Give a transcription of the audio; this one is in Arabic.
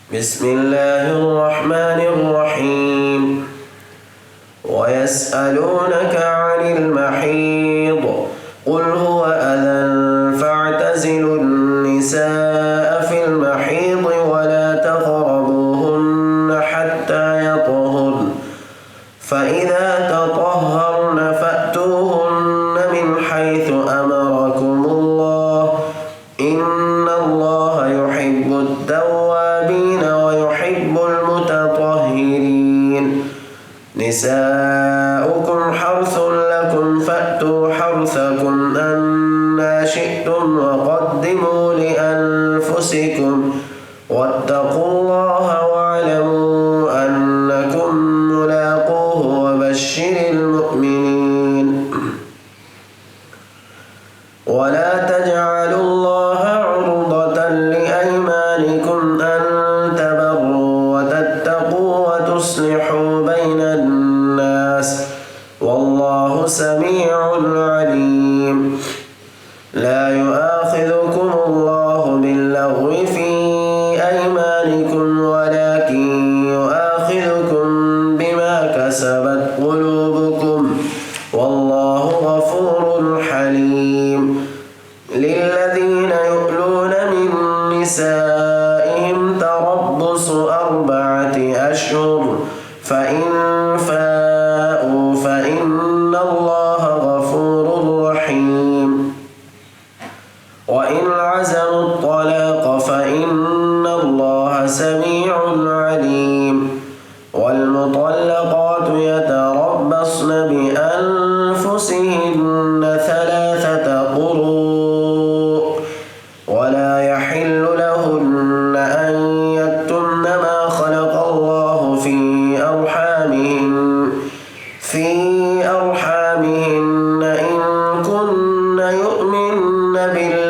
بسم الله الرحمن الرحيم. ويسألونك عن المحيض قل هو أذى فاعتزلوا النساء في المحيض ولا تقربوهن حتى يطهرن فإذا تطهرن فأتوهن من حيث أمركم الله إن الله يحب التوابين ويحب المتطهرين. نساؤكم حرث لكم فأتوا حرثكم أنى شئتم وقدموا لأنفسكم واتقوا الله واعلموا أنكم ملاقوه وبشر المؤمنين. ولا تجعلوا الله عرضة لأيمانكم أن تبروا وتتقوا وتصلحوا بين الناس والله سميع عليم. لا يؤاخذكم الله باللغو في أيمانكم ولكن يؤاخذكم بما كسبت قلوبكم والله غفور حليم. للذين يؤلون من نسائهم تربص 4 أشهر فإن فاءوا فإن الله غفور رحيم. وإن عزموا الطلاق فإن الله سميع عليم. والمطلقات يتربصن بأنفسهن 3 قروء ولا يحل لهن أن يكتمن ما خلق الله في أرحامهن إن كن يؤمن بالله